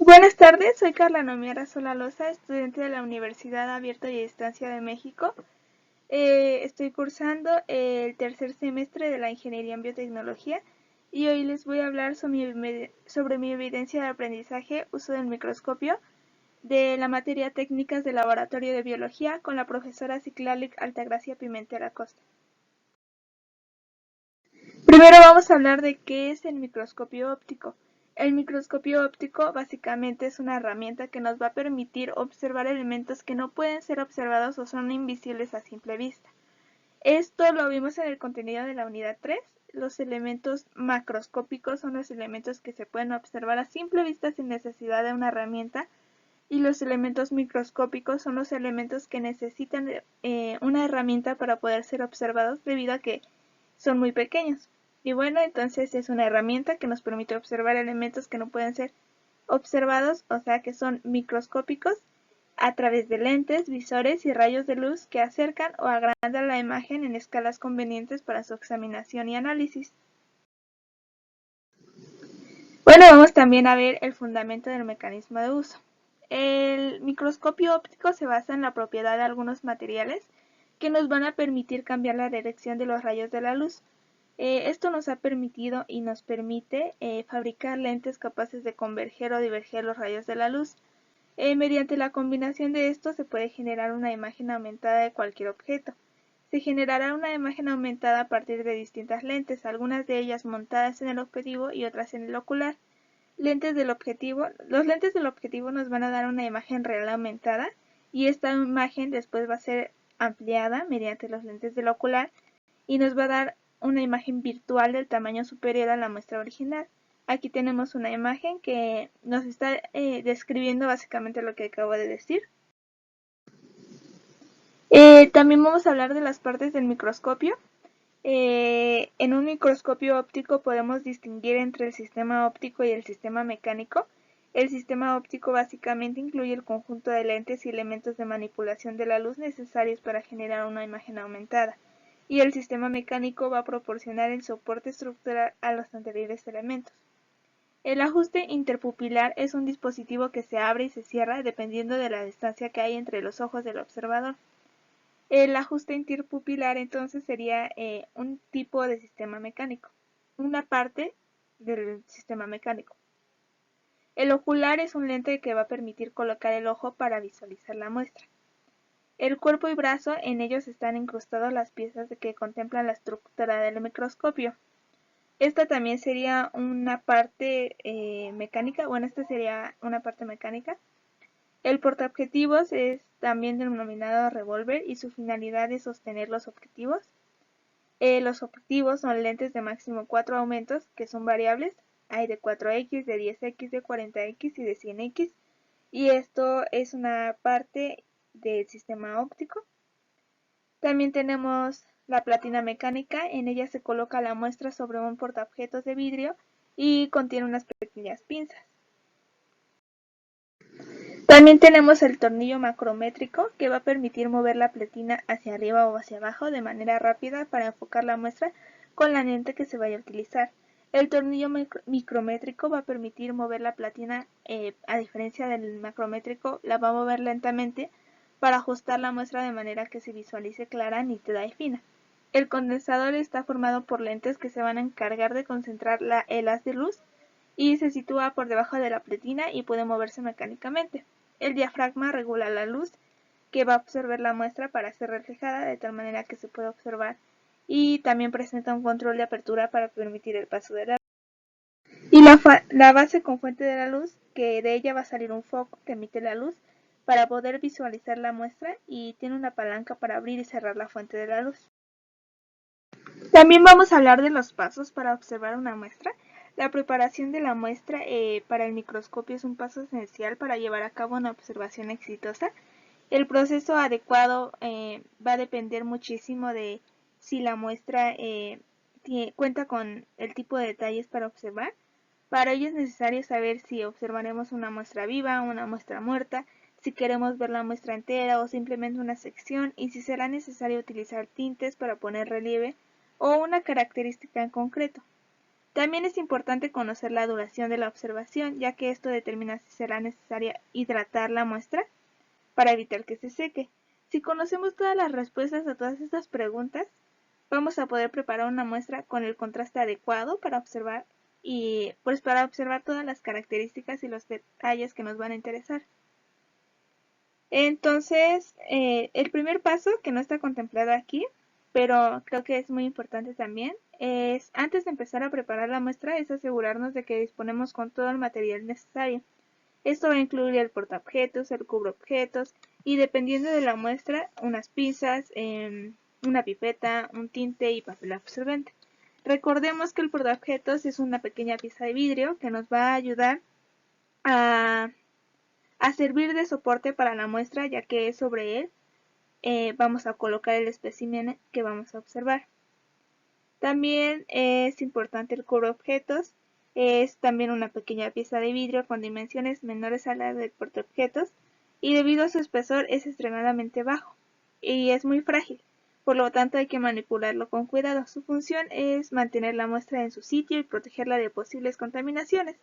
Buenas tardes, soy Carla Nomiara Solaloza, estudiante de la Universidad Abierta y a Distancia de México. Estoy cursando el tercer semestre de la Ingeniería en Biotecnología y hoy les voy a hablar sobre mi evidencia de aprendizaje, uso del microscopio, de la materia técnicas de laboratorio de biología con la profesora Citlali Altagracia Pimentel Acosta. Primero vamos a hablar de qué es el microscopio óptico. El microscopio óptico básicamente es una herramienta que nos va a permitir observar elementos que no pueden ser observados o son invisibles a simple vista. Esto lo vimos en el contenido de la unidad 3. Los elementos macroscópicos son los elementos que se pueden observar a simple vista sin necesidad de una herramienta, y los elementos microscópicos son los elementos que necesitan una herramienta para poder ser observados debido a que son muy pequeños. Y bueno, entonces es una herramienta que nos permite observar elementos que no pueden ser observados, o sea que son microscópicos, a través de lentes, visores y rayos de luz que acercan o agrandan la imagen en escalas convenientes para su examinación y análisis. Bueno, vamos también a ver el fundamento del mecanismo de uso. El microscopio óptico se basa en la propiedad de algunos materiales que nos van a permitir cambiar la dirección de los rayos de la luz. Esto nos ha permitido y nos permite fabricar lentes capaces de converger o diverger los rayos de la luz. Mediante la combinación de estos se puede generar una imagen aumentada de cualquier objeto. Se generará una imagen aumentada a partir de distintas lentes, algunas de ellas montadas en el objetivo y otras en el ocular. Los lentes del objetivo nos van a dar una imagen real aumentada, y esta imagen después va a ser ampliada mediante los lentes del ocular y nos va a dar una imagen virtual del tamaño superior a la muestra original. Aquí tenemos una imagen que nos está describiendo básicamente lo que acabo de decir. También vamos a hablar de las partes del microscopio. En un microscopio óptico podemos distinguir entre el sistema óptico y el sistema mecánico. El sistema óptico básicamente incluye el conjunto de lentes y elementos de manipulación de la luz necesarios para generar una imagen aumentada, y el sistema mecánico va a proporcionar el soporte estructural a los anteriores elementos. El ajuste interpupilar es un dispositivo que se abre y se cierra dependiendo de la distancia que hay entre los ojos del observador. El ajuste interpupilar entonces sería un tipo de sistema mecánico, una parte del sistema mecánico. El ocular es un lente que va a permitir colocar el ojo para visualizar la muestra. El cuerpo y brazo, en ellos están incrustadas las piezas que contemplan la estructura del microscopio. Esta también sería una parte mecánica, esta sería una parte mecánica. El portaobjetivos es también denominado revólver y su finalidad es sostener los objetivos. Los objetivos son lentes de máximo 4 aumentos que son variables. Hay de 4X, de 10X, de 40X y de 100X. Y esto es una parte del sistema óptico. También tenemos la platina mecánica. En ella se coloca la muestra sobre un portaobjetos de vidrio y contiene unas pequeñas pinzas. También tenemos el tornillo macrométrico, que va a permitir mover la platina hacia arriba o hacia abajo de manera rápida para enfocar la muestra con la lente que se vaya a utilizar. El tornillo micrométrico va a permitir mover la platina, a diferencia del macrométrico, la va a mover lentamente para ajustar la muestra de manera que se visualice clara, nítida y fina. El condensador está formado por lentes que se van a encargar de concentrar el haz de luz y se sitúa por debajo de la platina y puede moverse mecánicamente. El diafragma regula la luz que va a absorber la muestra para ser reflejada de tal manera que se pueda observar, y también presenta un control de apertura para permitir el paso de la luz. Y la base con fuente de la luz, que de ella va a salir un foco que emite la luz para poder visualizar la muestra, y tiene una palanca para abrir y cerrar la fuente de la luz. También vamos a hablar de los pasos para observar una muestra. La preparación de la muestra para el microscopio es un paso esencial para llevar a cabo una observación exitosa. El proceso adecuado va a depender muchísimo de si la muestra cuenta con el tipo de detalles para observar. Para ello es necesario saber si observaremos una muestra viva o una muestra muerta, si queremos ver la muestra entera o simplemente una sección, y si será necesario utilizar tintes para poner relieve o una característica en concreto. También es importante conocer la duración de la observación, ya que esto determina si será necesaria hidratar la muestra para evitar que se seque. Si conocemos todas las respuestas a todas estas preguntas, vamos a poder preparar una muestra con el contraste adecuado para observar y pues para observar todas las características y los detalles que nos van a interesar. Entonces, el primer paso, que no está contemplado aquí, pero creo que es muy importante también, es antes de empezar a preparar la muestra, es asegurarnos de que disponemos con todo el material necesario. Esto va a incluir el portaobjetos, el cubreobjetos y dependiendo de la muestra, unas pinzas, una pipeta, un tinte y papel absorbente. Recordemos que el portaobjetos es una pequeña pieza de vidrio que nos va a ayudar a servir de soporte para la muestra, ya que sobre él vamos a colocar el espécimen que vamos a observar. También es importante el cubreobjetos, es también una pequeña pieza de vidrio con dimensiones menores a las del portaobjetos y debido a su espesor es extremadamente bajo y es muy frágil, por lo tanto hay que manipularlo con cuidado. Su función es mantener la muestra en su sitio y protegerla de posibles contaminaciones.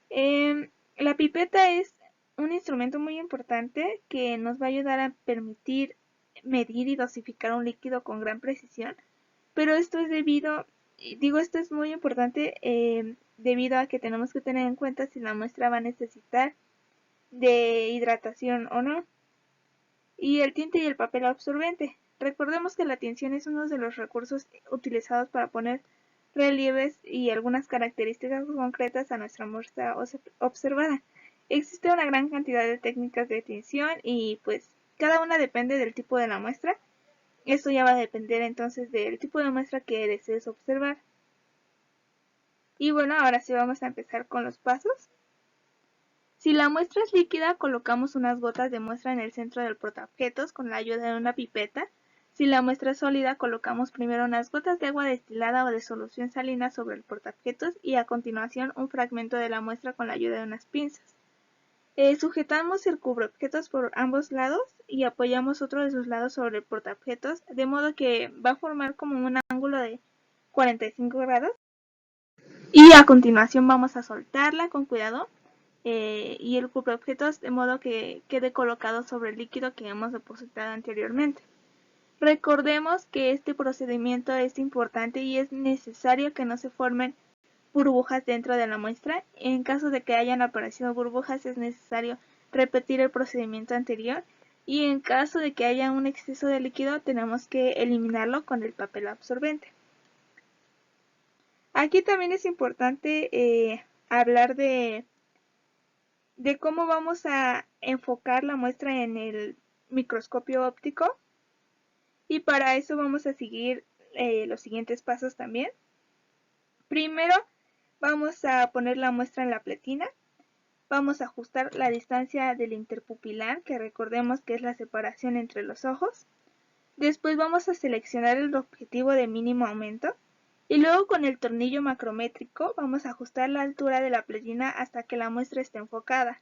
La pipeta es un instrumento muy importante que nos va a ayudar a permitir medir y dosificar un líquido con gran precisión, pero esto es esto es muy importante debido a que tenemos que tener en cuenta si la muestra va a necesitar de hidratación o no. Y el tinte y el papel absorbente. Recordemos que la tinción es uno de los recursos utilizados para poner relieves y algunas características concretas a nuestra muestra observada. Existe una gran cantidad de técnicas de tinción y pues cada una depende del tipo de la muestra. Esto ya va a depender entonces del tipo de muestra que desees observar. Y bueno, ahora sí vamos a empezar con los pasos. Si la muestra es líquida, colocamos unas gotas de muestra en el centro del portaobjetos con la ayuda de una pipeta. Si la muestra es sólida, colocamos primero unas gotas de agua destilada o de solución salina sobre el portaobjetos y a continuación un fragmento de la muestra con la ayuda de unas pinzas. Sujetamos el cubreobjetos por ambos lados y apoyamos otro de sus lados sobre el portaobjetos, de modo que va a formar como un ángulo de 45 grados. Y a continuación vamos a soltarla con cuidado y el cubreobjetos de modo que quede colocado sobre el líquido que hemos depositado anteriormente. Recordemos que este procedimiento es importante y es necesario que no se formen burbujas dentro de la muestra. En caso de que hayan aparecido burbujas es necesario repetir el procedimiento anterior y en caso de que haya un exceso de líquido tenemos que eliminarlo con el papel absorbente. Aquí también es importante hablar de cómo vamos a enfocar la muestra en el microscopio óptico y para eso vamos a seguir los siguientes pasos también. Primero vamos a poner la muestra en la pletina, vamos a ajustar la distancia del interpupilar, que recordemos que es la separación entre los ojos. Después vamos a seleccionar el objetivo de mínimo aumento y luego con el tornillo macrométrico vamos a ajustar la altura de la pletina hasta que la muestra esté enfocada.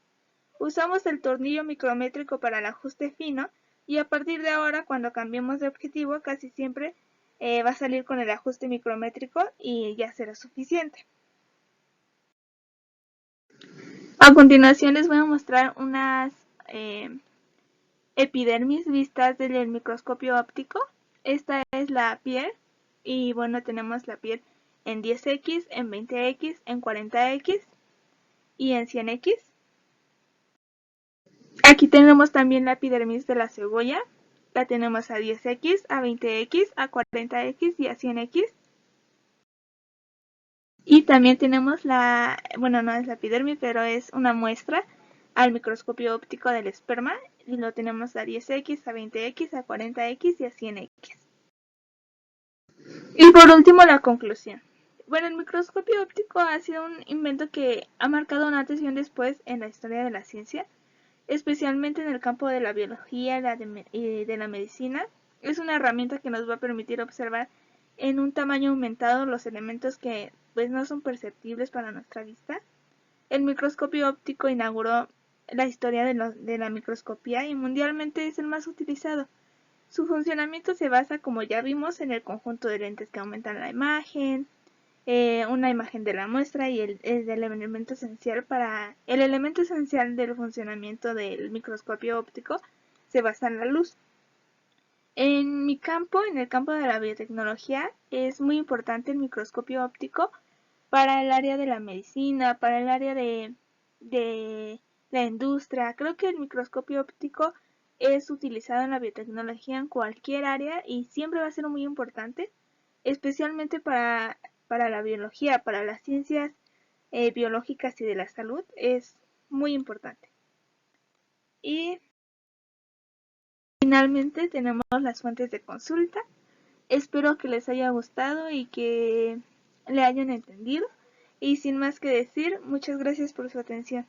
Usamos el tornillo micrométrico para el ajuste fino y a partir de ahora cuando cambiemos de objetivo casi siempre va a salir con el ajuste micrométrico y ya será suficiente. A continuación les voy a mostrar unas epidermis vistas desde el microscopio óptico. Esta es la piel y bueno, tenemos la piel en 10x, en 20x, en 40x y en 100x. Aquí tenemos también la epidermis de la cebolla. La tenemos a 10x, a 20x, a 40x y a 100x. Y también tenemos bueno, no es la epidermis, pero es una muestra al microscopio óptico del esperma. Y lo tenemos a 10x, a 20x, a 40x y a 100x. Y por último, la conclusión. Bueno, el microscopio óptico ha sido un invento que ha marcado un antes y un después en la historia de la ciencia, especialmente en el campo de la biología y de la medicina. Es una herramienta que nos va a permitir observar en un tamaño aumentado los elementos que pues no son perceptibles para nuestra vista. El microscopio óptico inauguró la historia de la microscopía y mundialmente es el más utilizado. Su funcionamiento se basa, como ya vimos, en el conjunto de lentes que aumentan la imagen, una imagen de la muestra y el elemento esencial del funcionamiento del microscopio óptico se basa en la luz. En mi campo, en el campo de la biotecnología, es muy importante el microscopio óptico para el área de la medicina, para el área de la industria. Creo que el microscopio óptico es utilizado en la biotecnología en cualquier área y siempre va a ser muy importante, especialmente para la biología, para las ciencias biológicas y de la salud, es muy importante. Y finalmente tenemos las fuentes de consulta. Espero que les haya gustado y que le hayan entendido. Y sin más que decir, muchas gracias por su atención.